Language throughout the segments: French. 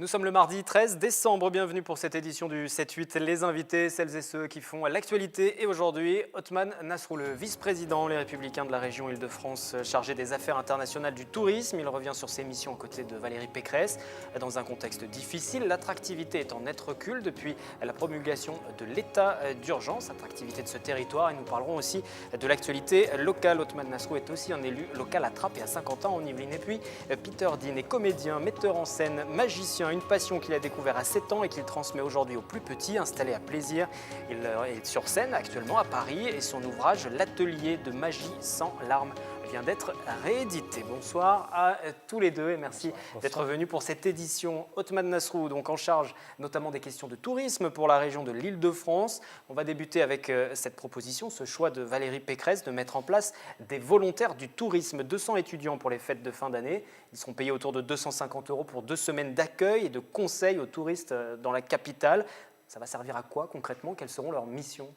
Nous sommes le mardi 13 décembre, bienvenue pour cette édition du 7-8. Les invités, celles et ceux qui font l'actualité. Et aujourd'hui, Othman Nasrou, le vice-président Les Républicains de la région Île-de-France, chargé des affaires internationales du tourisme. Il revient sur ses missions aux côtés de Valérie Pécresse. Dans un contexte difficile, l'attractivité est en net recul depuis la promulgation de l'état d'urgence, attractivité de ce territoire. Et nous parlerons aussi de l'actualité locale. Othman Nasrou est aussi un élu local à Trappes et à Saint-Quentin en Yvelines. Et puis, Peter Dean est comédien, metteur en scène, magicien, une passion qu'il a découvert à 7 ans et qu'il transmet aujourd'hui aux plus petits, installé à Plaisir. Il est sur scène actuellement à Paris et son ouvrage L'atelier de magie sans larmes vient d'être réédité. Bonsoir à tous les deux et merci d'être venus pour cette édition. Othman Nasrou, donc en charge notamment des questions de tourisme pour la région de l'Île-de-France. On va débuter avec cette proposition, ce choix de Valérie Pécresse de mettre en place des volontaires du tourisme. 200 étudiants pour les fêtes de fin d'année. Ils seront payés autour de 250 € pour 2 semaines d'accueil et de conseils aux touristes dans la capitale. Ça va servir à quoi concrètement? Quelles seront leurs missions?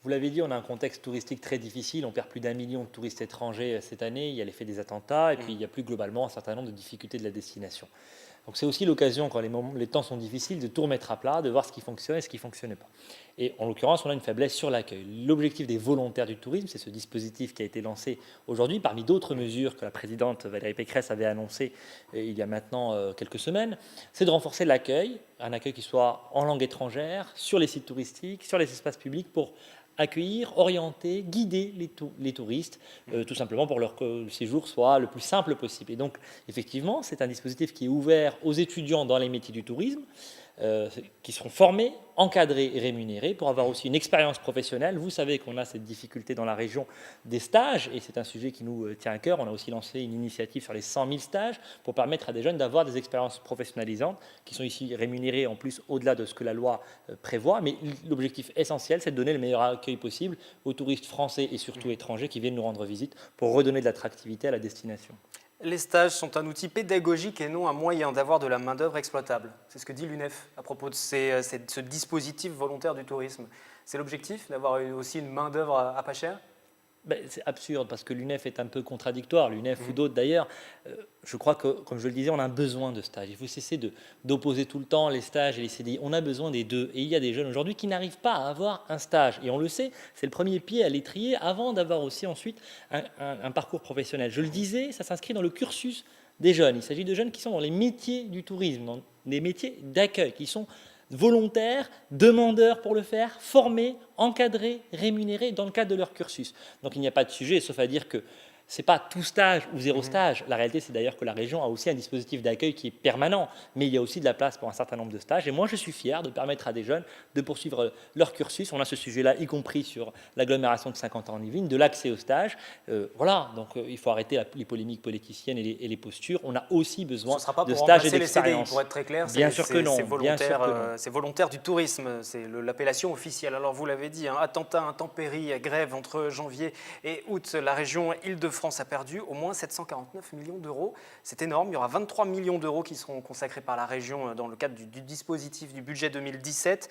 Vous l'avez dit, on a un contexte touristique très difficile. On perd plus d'1 million de touristes étrangers cette année. Il y a l'effet des attentats et puis il y a plus globalement un certain nombre de difficultés de la destination. Donc c'est aussi l'occasion, quand les temps sont difficiles, de tout remettre à plat, de voir ce qui fonctionne et ce qui ne fonctionnait pas. Et en l'occurrence, on a une faiblesse sur l'accueil. L'objectif des volontaires du tourisme, c'est ce dispositif qui a été lancé aujourd'hui, parmi d'autres mesures que la présidente Valérie Pécresse avait annoncées il y a maintenant quelques semaines, c'est de renforcer l'accueil, un accueil qui soit en langue étrangère, sur les sites touristiques, sur les espaces publics, pour accueillir, orienter, guider les touristes, tout simplement pour que le séjour soit le plus simple possible. Et donc, effectivement, c'est un dispositif qui est ouvert aux étudiants dans les métiers du tourisme, qui seront formés, encadrés et rémunérés pour avoir aussi une expérience professionnelle. Vous savez qu'on a cette difficulté dans la région des stages, et c'est un sujet qui nous tient à cœur. On a aussi lancé une initiative sur les 100 000 stages pour permettre à des jeunes d'avoir des expériences professionnalisantes qui sont ici rémunérées en plus au-delà de ce que la loi prévoit. Mais l'objectif essentiel, c'est de donner le meilleur accueil possible aux touristes français et surtout étrangers qui viennent nous rendre visite pour redonner de l'attractivité à la destination. Les stages sont un outil pédagogique et non un moyen d'avoir de la main-d'œuvre exploitable. C'est ce que dit l'UNEF à propos de ce dispositif volontaire du tourisme. C'est l'objectif, d'avoir aussi une main-d'œuvre à pas cher? C'est absurde parce que l'UNEF est un peu contradictoire, l'UNEF ou d'autres d'ailleurs. Je crois que, comme je le disais, on a un besoin de stages. Il faut cesser d'opposer tout le temps les stages et les CDI. On a besoin des deux. Et il y a des jeunes aujourd'hui qui n'arrivent pas à avoir un stage. Et on le sait, c'est le premier pied à l'étrier avant d'avoir aussi ensuite un parcours professionnel. Je le disais, ça s'inscrit dans le cursus des jeunes. Il s'agit de jeunes qui sont dans les métiers du tourisme, dans des métiers d'accueil, qui sont volontaires, demandeurs pour le faire, formés, encadrés, rémunérés dans le cadre de leur cursus. Donc il n'y a pas de sujet, sauf à dire que ce n'est pas tout stage ou zéro stage. La réalité, c'est d'ailleurs que la région a aussi un dispositif d'accueil qui est permanent, mais il y a aussi de la place pour un certain nombre de stages. Et moi, je suis fier de permettre à des jeunes de poursuivre leur cursus. On a ce sujet-là, y compris sur l'agglomération de Saint-Quentin en Yvelines, de l'accès aux stages. Voilà, donc il faut arrêter les polémiques politiciennes et les postures. On a aussi besoin de stages et d'expériences. Pour être très clair, bien sûr que non. C'est volontaire du tourisme, c'est l'appellation officielle. Alors vous l'avez dit, attentats, intempéries, grève entre janvier et août, la région Île-de-France a perdu au moins 749 millions d'euros. C'est énorme, il y aura 23 millions d'euros qui seront consacrés par la région dans le cadre du dispositif du budget 2017.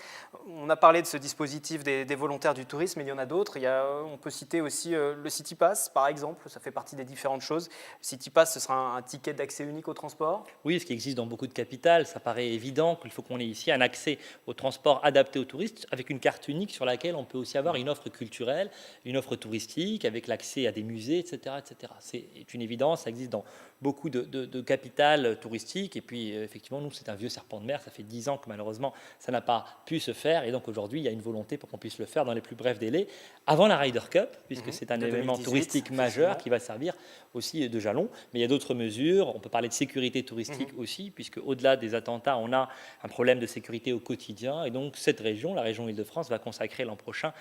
On a parlé de ce dispositif des volontaires du tourisme, mais il y en a d'autres. On peut citer aussi le City Pass, par exemple, ça fait partie des différentes choses. Le City Pass, ce sera un ticket d'accès unique au transport? Oui, ce qui existe dans beaucoup de capitales, ça paraît évident qu'il faut qu'on ait ici un accès au transport adapté aux touristes avec une carte unique sur laquelle on peut aussi avoir une offre culturelle, une offre touristique, avec l'accès à des musées, etc. etc. C'est une évidence, ça existe dans beaucoup de capitales touristiques. Et puis, effectivement, nous, c'est un vieux serpent de mer. Ça fait 10 ans que, malheureusement, ça n'a pas pu se faire. Et donc, aujourd'hui, il y a une volonté pour qu'on puisse le faire dans les plus brefs délais, avant la Ryder Cup, puisque c'est un événement touristique majeur qui va servir aussi de jalon. Mais il y a d'autres mesures. On peut parler de sécurité touristique aussi, puisque au-delà des attentats, on a un problème de sécurité au quotidien. Et donc, cette région, la région Île-de-France, va consacrer l'an prochain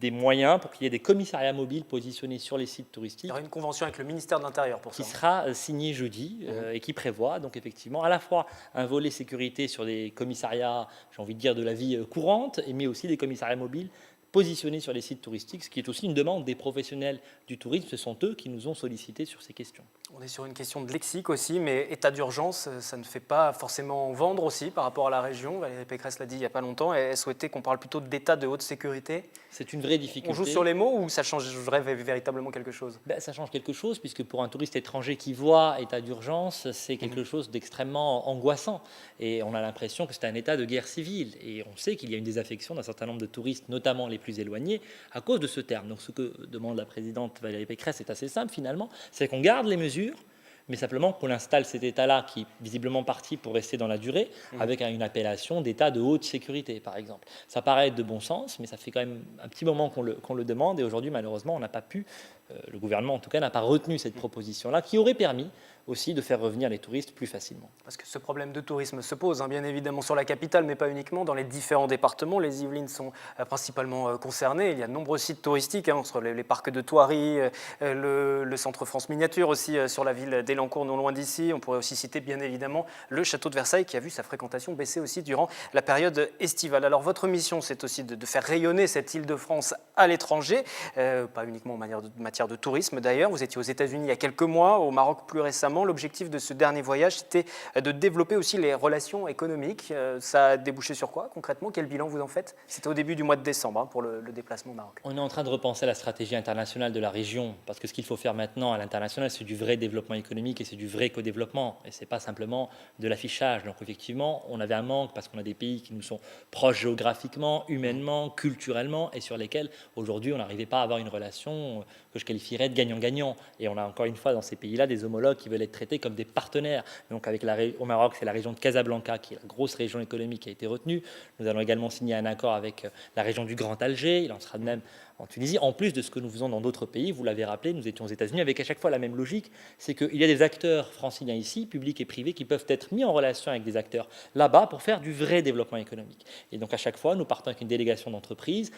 des moyens pour qu'il y ait des commissariats mobiles positionnés sur les sites touristiques. Il y aura une convention avec le ministère de l'Intérieur pour ça. Qui sera signée jeudi et qui prévoit donc effectivement à la fois un volet sécurité sur des commissariats, j'ai envie de dire, de la vie courante, mais aussi des commissariats mobiles positionner sur les sites touristiques, ce qui est aussi une demande des professionnels du tourisme. Ce sont eux qui nous ont sollicités sur ces questions. On est sur une question de lexique aussi, mais état d'urgence, ça ne fait pas forcément vendre aussi par rapport à la région. Valérie Pécresse l'a dit il n'y a pas longtemps, et elle souhaitait qu'on parle plutôt d'état de haute sécurité. C'est une vraie difficulté. On joue sur les mots ou ça changerait véritablement quelque chose? Ça change quelque chose, puisque pour un touriste étranger qui voit état d'urgence, c'est quelque chose d'extrêmement angoissant. Et on a l'impression que c'est un état de guerre civile. Et on sait qu'il y a une désaffection d'un certain nombre de touristes, notamment les plus éloignés, à cause de ce terme. Donc ce que demande la présidente Valérie Pécresse est assez simple finalement, c'est qu'on garde les mesures, mais simplement qu'on installe cet état-là qui est visiblement parti pour rester dans la durée, avec une appellation d'état de haute sécurité, par exemple. Ça paraît être de bon sens, mais ça fait quand même un petit moment qu'on le demande, et aujourd'hui, malheureusement, on n'a pas pu, le gouvernement en tout cas, n'a pas retenu cette proposition-là, qui aurait permis aussi de faire revenir les touristes plus facilement. Parce que ce problème de tourisme se pose, bien évidemment, sur la capitale, mais pas uniquement, dans les différents départements. Les Yvelines sont principalement concernées. Il y a de nombreux sites touristiques, entre les parcs de Thoiry, le centre France Miniature aussi, sur la ville d'Elancourt, non loin d'ici. On pourrait aussi citer, bien évidemment, le château de Versailles, qui a vu sa fréquentation baisser aussi durant la période estivale. Alors, votre mission, c'est aussi de faire rayonner cette Île-de-France à l'étranger, pas uniquement en matière de tourisme, d'ailleurs. Vous étiez aux États-Unis il y a quelques mois, au Maroc plus récemment. L'objectif de ce dernier voyage, c'était de développer aussi les relations économiques. Ça a débouché sur quoi concrètement? Quel bilan vous en faites? C'était au début du mois de décembre pour le déplacement au Maroc. On est en train de repenser la stratégie internationale de la région, parce que ce qu'il faut faire maintenant à l'international, c'est du vrai développement économique et c'est du vrai co-développement. Et ce n'est pas simplement de l'affichage. Donc effectivement, on avait un manque parce qu'on a des pays qui nous sont proches géographiquement, humainement, culturellement, et sur lesquels aujourd'hui on n'arrivait pas à avoir une relation que je qualifierais de gagnant-gagnant. Et on a encore une fois dans ces pays-là des homologues qui veulent être traités comme des partenaires. Donc au Maroc, c'est la région de Casablanca qui est la grosse région économique qui a été retenue. Nous allons également signer un accord avec la région du Grand Alger. Il en sera de même en Tunisie, en plus de ce que nous faisons dans d'autres pays. Vous l'avez rappelé, nous étions aux États-Unis avec à chaque fois la même logique, c'est qu'il y a des acteurs franciliens ici, publics et privés, qui peuvent être mis en relation avec des acteurs là-bas pour faire du vrai développement économique. Et donc à chaque fois, nous partons avec une délégation d'entreprises.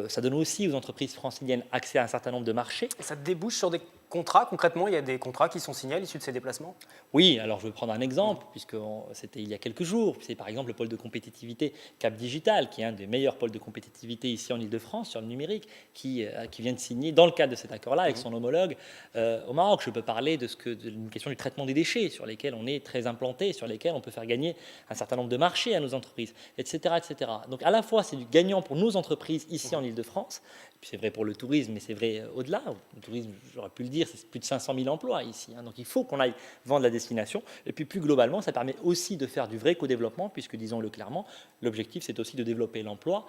Ça donne aussi aux entreprises franciliennes accès à un certain nombre de marchés. Et ça débouche sur des contrats, concrètement? Il y a des contrats qui sont signés à l'issue de ces déplacements? Oui, alors je vais prendre un exemple, puisque c'était il y a quelques jours. C'est par exemple le pôle de compétitivité Cap Digital, qui est un des meilleurs pôles de compétitivité ici en Île-de-France sur le numérique, qui vient de signer dans le cadre de cet accord-là avec son homologue au Maroc. Je peux parler d'une question du traitement des déchets, sur lesquels on est très implanté, sur lesquels on peut faire gagner un certain nombre de marchés à nos entreprises, etc. etc. Donc à la fois, c'est du gagnant pour nos entreprises ici en Île-de-France, puis c'est vrai pour le tourisme, mais c'est vrai au-delà. Le tourisme, j'aurais pu le dire, c'est plus de 500 000 emplois ici. Donc il faut qu'on aille vendre la destination. Et puis plus globalement, ça permet aussi de faire du vrai co-développement, puisque disons-le clairement, l'objectif c'est aussi de développer l'emploi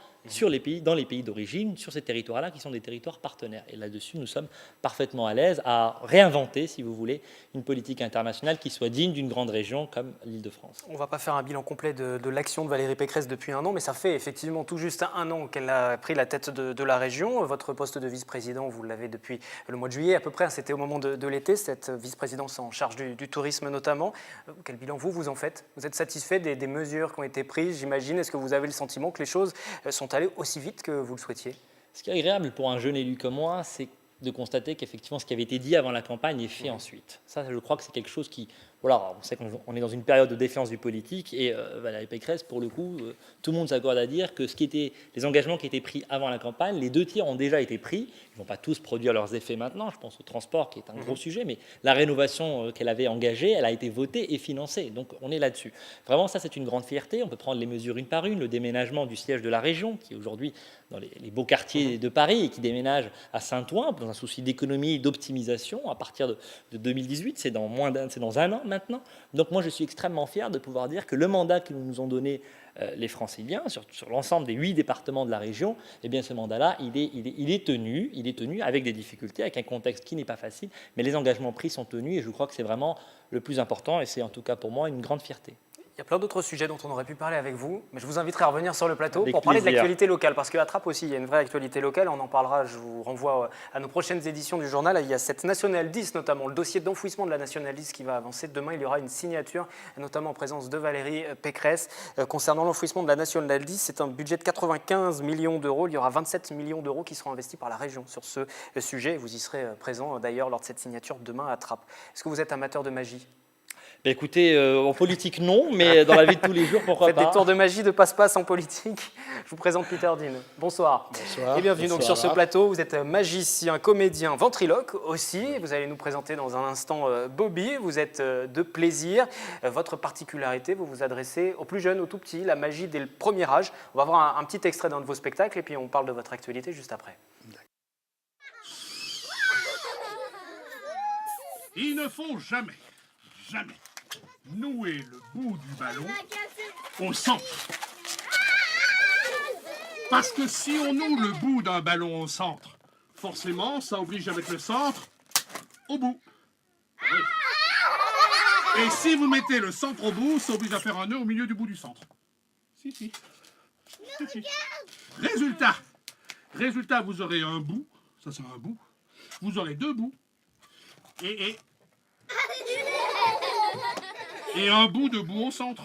dans les pays d'origine, sur ces territoires-là qui sont des territoires partenaires. Et là-dessus, nous sommes parfaitement à l'aise à réinventer, si vous voulez, une politique internationale qui soit digne d'une grande région comme l'Île-de-France. On ne va pas faire un bilan complet de l'action de Valérie Pécresse depuis un an, mais ça fait effectivement tout juste un an qu'elle a pris la tête de la région. Votre poste de vice-président, vous l'avez depuis le mois de juillet à peu près, c'était au moment de l'été, cette vice-présidence en charge du tourisme notamment. Quel bilan vous en faites? Vous êtes satisfait des mesures qui ont été prises, j'imagine? Est-ce que vous avez le sentiment que les choses sont allées aussi vite que vous le souhaitiez? Ce qui est agréable pour un jeune élu comme moi, c'est de constater qu'effectivement ce qui avait été dit avant la campagne est fait ensuite. Ça, je crois que c'est quelque chose qui... Voilà, on sait qu'on est dans une période de défiance du politique et Valérie Pécresse, pour le coup, tout le monde s'accorde à dire que les engagements qui étaient pris avant la campagne, les 2 tiers ont déjà été pris. Ils ne vont pas tous produire leurs effets maintenant, je pense au transport qui est un gros sujet, mais la rénovation qu'elle avait engagée, elle a été votée et financée. Donc on est là-dessus. Vraiment, ça c'est une grande fierté. On peut prendre les mesures une par une, le déménagement du siège de la région, qui est aujourd'hui dans les beaux quartiers de Paris et qui déménage à Saint-Ouen, dans un souci d'économie et d'optimisation à partir de 2018, c'est dans un an maintenant. Donc moi je suis extrêmement fier de pouvoir dire que le mandat que nous ont donné les Franciliens sur l'ensemble des 8 départements de la région, eh bien ce mandat-là, il est tenu avec des difficultés, avec un contexte qui n'est pas facile, mais les engagements pris sont tenus et je crois que c'est vraiment le plus important et c'est en tout cas pour moi une grande fierté. Il y a plein d'autres sujets dont on aurait pu parler avec vous, mais je vous inviterai à revenir sur le plateau Avec pour parler de plaisir. l'actualité locale, parce qu'à Trappes aussi, il y a une vraie actualité locale, on en parlera, je vous renvoie à nos prochaines éditions du journal. Il y a cette Nationale 10, notamment le dossier d'enfouissement de la Nationale 10 qui va avancer. Demain, il y aura une signature, notamment en présence de Valérie Pécresse, concernant l'enfouissement de la Nationale 10. C'est un budget de 95 millions d'euros, il y aura 27 millions d'euros qui seront investis par la région sur ce sujet. Vous y serez présent d'ailleurs lors de cette signature demain à Trappes. Est-ce que vous êtes amateur de magie ? Ben écoutez, en politique non, mais dans la vie de tous les jours, pourquoi Faites pas. des tours de magie de passe-passe en politique. Je vous présente Peter Dean. Bonsoir. Bonsoir. Et bienvenue donc Bonsoir. sur ce plateau. Vous êtes magicien, comédien, ventriloque aussi. Vous allez nous présenter dans un instant Bobby. Vous êtes de plaisir. Votre particularité, vous vous adressez aux plus jeunes, aux tout petits, la magie dès le premier âge. On va voir un petit extrait d'un de vos spectacles et puis on parle de votre actualité juste après. Il ne faut jamais nouer le bout du ballon au centre. Parce que si on noue le bout d'un ballon au centre, forcément, ça oblige à mettre le centre au bout. Oui. Et si vous mettez le centre au bout, ça oblige à faire un nœud au milieu du bout du centre. Si. Résultat, vous aurez un bout, ça c'est un bout, vous aurez deux bouts, et un bout de bout au centre.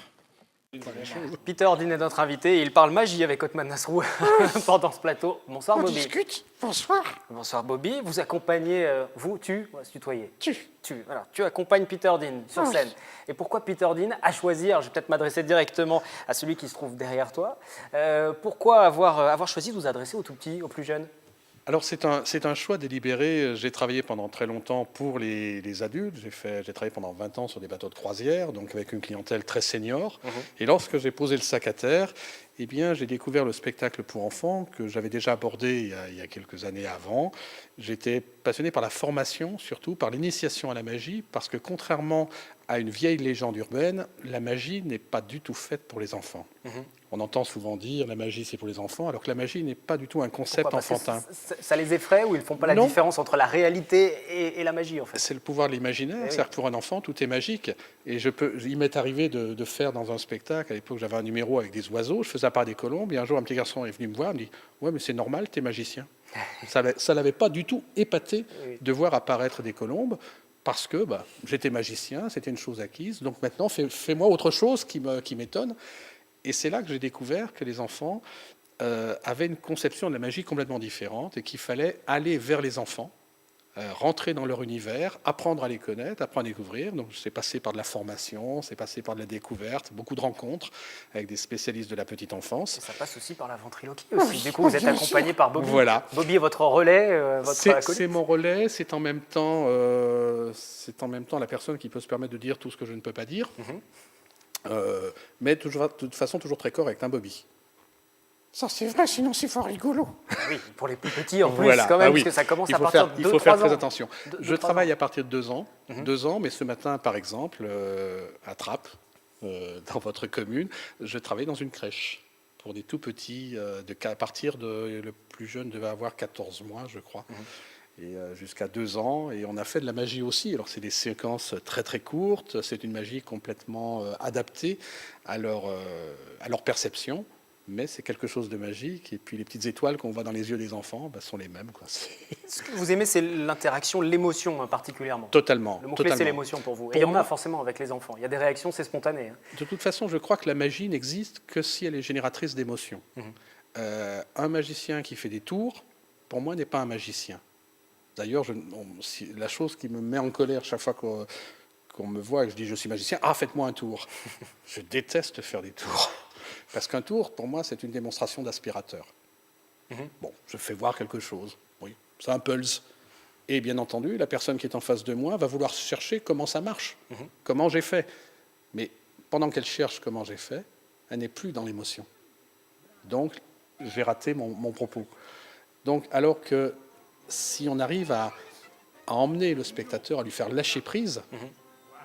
Peter Dean est notre invité et il parle magie avec Othman Nasrou pendant ce plateau. Bonsoir On Bobby. discute. Bonsoir. Bonsoir Bobby. Vous accompagnez, on va se tutoyer. Voilà. Tu accompagnes Peter Dean sur Oui. scène. Et pourquoi Peter Dean a choisi, alors je vais peut-être m'adresser directement à celui qui se trouve derrière toi, pourquoi avoir choisi de vous adresser aux tout petits, aux plus jeunes? Alors c'est un choix délibéré. J'ai travaillé pendant très longtemps pour les adultes. J'ai travaillé pendant 20 ans sur des bateaux de croisière, donc avec une clientèle très senior. Et lorsque j'ai posé le sac à terre, eh bien, j'ai découvert le spectacle pour enfants que j'avais déjà abordé il y a quelques années avant. J'étais passionné par la formation, surtout par l'initiation à la magie, parce que contrairement à une vieille légende urbaine, la magie n'est pas du tout faite pour les enfants. On entend souvent dire la magie c'est pour les enfants, alors que la magie n'est pas du tout un concept Pourquoi? Parce que enfantin. ça les effraie ou ils ne font pas la Non. différence entre la réalité et la magie en fait? C'est le pouvoir de l'imaginaire, Eh oui. c'est-à-dire que pour un enfant, tout est magique. Et il m'est arrivé de faire dans un spectacle, à l'époque j'avais un numéro avec des oiseaux, je faisais apparaître des colombes, et un jour un petit garçon est venu me voir, il me dit « Ouais, mais c'est normal, t'es magicien ». Ça l'avait pas du tout épaté Oui. de voir apparaître des colombes, parce que j'étais magicien, c'était une chose acquise, donc maintenant fais-moi autre chose qui m'étonne. Et c'est là que j'ai découvert que les enfants avaient une conception de la magie complètement différente et qu'il fallait aller vers les enfants, rentrer dans leur univers, apprendre à les connaître, apprendre à découvrir. Donc c'est passé par de la formation, c'est passé par de la découverte, beaucoup de rencontres avec des spécialistes de la petite enfance. Et ça passe aussi par la ventriloquie aussi. Du coup, vous êtes accompagné par Bobby. Voilà. Bobby est votre relais, votre C'est acolyte. mon relais, c'est en même temps la personne qui peut se permettre de dire tout ce que je ne peux pas dire, mais toujours, de toute façon toujours très correct, hein, Bobby. Ça c'est vrai, sinon c'est fort rigolo. Oui, pour les plus petits en plus Voilà. quand même, Ah oui. parce que ça commence Il à faut partir faire, de il faut 2-3 faire très ans. attention. De- Je 2-3 travaille ans. à partir de 2 ans, 2 ans, mais ce matin, par exemple, à Trappes, dans votre commune, je travaille dans une crèche pour des tout petits, à partir de, le plus jeune devait avoir 14 mois, je crois, et jusqu'à 2 ans. Et on a fait de la magie aussi. Alors c'est des séquences très très courtes, c'est une magie complètement adaptée à leur perception. Mais c'est quelque chose de magique. Et puis les petites étoiles qu'on voit dans les yeux des enfants sont les mêmes, quoi. Ce que vous aimez, c'est l'interaction, l'émotion hein, particulièrement. Totalement. Le mot-clé, c'est l'émotion pour vous. Et il y en a forcément avec les enfants. Il y a des réactions, c'est spontané. Hein. De toute façon, je crois que la magie n'existe que si elle est génératrice d'émotions. Un magicien qui fait des tours, pour moi, n'est pas un magicien. D'ailleurs, la chose qui me met en colère chaque fois qu'on me voit et que je dis je suis magicien, faites-moi un tour. Je déteste faire des tours. Parce qu'un tour, pour moi, c'est une démonstration d'aspirateur. Bon, je fais voir quelque chose. Oui, c'est un pulse. Et bien entendu, la personne qui est en face de moi va vouloir chercher comment ça marche, comment j'ai fait. Mais pendant qu'elle cherche comment j'ai fait, elle n'est plus dans l'émotion. Donc, j'ai raté mon propos. Donc, alors que si on arrive à emmener le spectateur, à lui faire lâcher prise,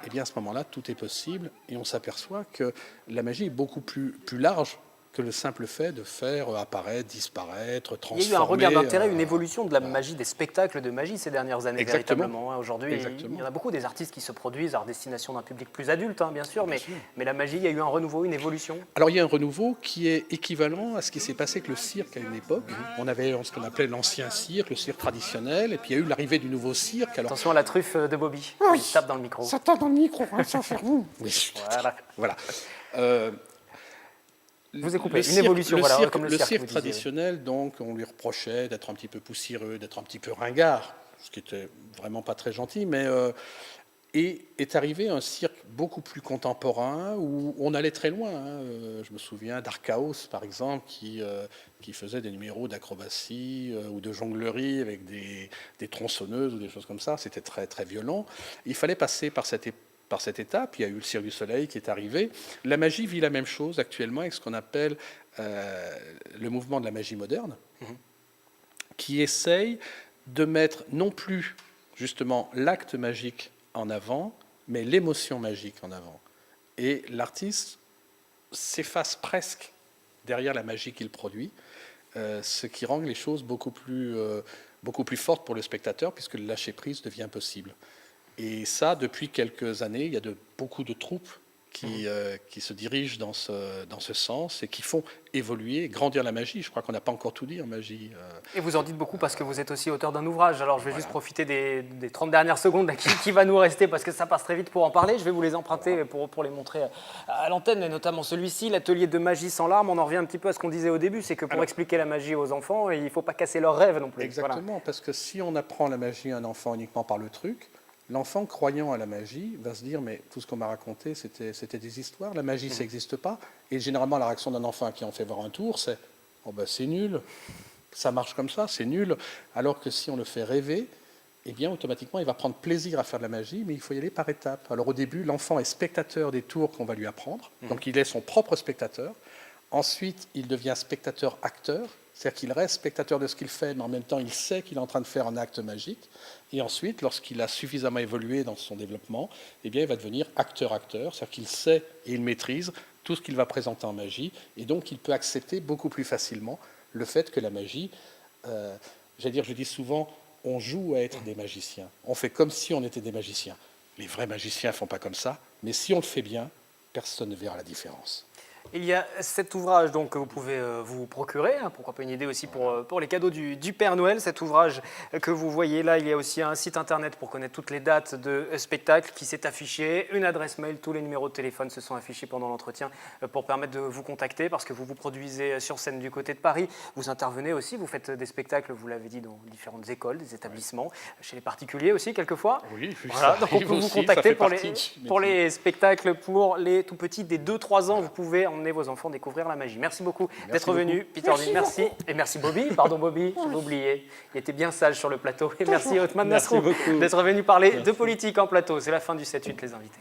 eh bien à ce moment-là, tout est possible et on s'aperçoit que la magie est beaucoup plus large que le simple fait de faire apparaître, disparaître, transformer. Il y a eu un regard d'intérêt, une évolution de la magie, des spectacles de magie ces dernières années, Exactement. véritablement. Hein. Aujourd'hui, il y en a beaucoup des artistes qui se produisent à destination d'un public plus adulte, hein, bien sûr, mais la magie, il y a eu un renouveau, une évolution. Alors il y a un renouveau qui est équivalent à ce qui s'est passé avec le cirque à une époque. On avait ce qu'on appelait l'ancien cirque, le cirque traditionnel, et puis il y a eu l'arrivée du nouveau cirque. Alors, Attention à la truffe de Bobby. Oui. Il tape dans le micro. Ça tape dans le micro, hein, ça fait vous. oui, Voilà. voilà. Vous avez coupé. Une cirque- évolution, le voilà, cirque, comme le le cirque, cirque vous disiez. traditionnel, donc, on lui reprochait d'être un petit peu poussiéreux, d'être un petit peu ringard, ce qui était vraiment pas très gentil, mais Et est arrivé un cirque beaucoup plus contemporain où on allait très loin. Je me souviens d'Archaos, par exemple, qui faisait des numéros d'acrobatie ou de jonglerie avec des tronçonneuses ou des choses comme ça. C'était très, très violent. Il fallait passer par cette étape. Il y a eu le Cirque du Soleil qui est arrivé. La magie vit la même chose actuellement avec ce qu'on appelle le mouvement de la magie moderne, qui essaye de mettre non plus justement l'acte magique en avant, mais l'émotion magique en avant. Et l'artiste s'efface presque derrière la magie qu'il produit, ce qui rend les choses beaucoup plus fortes pour le spectateur, puisque le lâcher-prise devient possible. Et ça, depuis quelques années, il y a beaucoup de troupes qui se dirigent dans ce sens et qui font évoluer, grandir la magie. Je crois qu'on n'a pas encore tout dit en magie. Et vous en dites beaucoup parce que vous êtes aussi auteur d'un ouvrage. Alors je vais juste profiter des 30 dernières secondes là, qui va nous rester parce que ça passe très vite pour en parler. Je vais vous les emprunter pour les montrer à l'antenne, et notamment celui-ci, l'atelier de magie sans larmes. On en revient un petit peu à ce qu'on disait au début, c'est que pour expliquer la magie aux enfants, il ne faut pas casser leurs rêves non plus. Exactement, parce que si on apprend la magie à un enfant uniquement par le truc, l'enfant croyant à la magie va se dire mais tout ce qu'on m'a raconté c'était des histoires, la magie ça n'existe pas. Et généralement la réaction d'un enfant qui en fait voir un tour c'est oh ben c'est nul, ça marche comme ça, c'est nul. Alors que si on le fait rêver, eh bien automatiquement il va prendre plaisir à faire de la magie, mais il faut y aller par étapes. Alors au début l'enfant est spectateur des tours qu'on va lui apprendre, donc il est son propre spectateur. Ensuite il devient spectateur-acteur, c'est-à-dire qu'il reste spectateur de ce qu'il fait, mais en même temps, il sait qu'il est en train de faire un acte magique. Et ensuite, lorsqu'il a suffisamment évolué dans son développement, eh bien, il va devenir acteur-acteur, c'est-à-dire qu'il sait et il maîtrise tout ce qu'il va présenter en magie. Et donc, il peut accepter beaucoup plus facilement le fait que la magie, je dis souvent, on joue à être des magiciens. On fait comme si on était des magiciens. Les vrais magiciens ne font pas comme ça, mais si on le fait bien, personne ne verra la différence. Il y a cet ouvrage donc, que vous pouvez vous procurer, pourquoi pas une idée aussi pour les cadeaux du Père Noël. Cet ouvrage que vous voyez là, il y a aussi un site internet pour connaître toutes les dates de spectacle qui s'est affiché, une adresse mail, tous les numéros de téléphone se sont affichés pendant l'entretien pour permettre de vous contacter parce que vous produisez sur scène du côté de Paris, vous intervenez aussi, vous faites des spectacles, vous l'avez dit, dans différentes écoles, des établissements, chez les particuliers aussi quelquefois. Oui, voilà, donc on peut vous contacter pour les spectacles pour les tout petits des 2-3 ans, vous pouvez emmener vos enfants découvrir la magie. Merci beaucoup d'être venu, Peter Dean. Merci. Et merci Bobby. Pardon Bobby, je l'ai oublié. Il était bien sage sur le plateau. Et merci Othman Nasrou d'être venu parler de politique en plateau. C'est la fin du 7-8 les invités.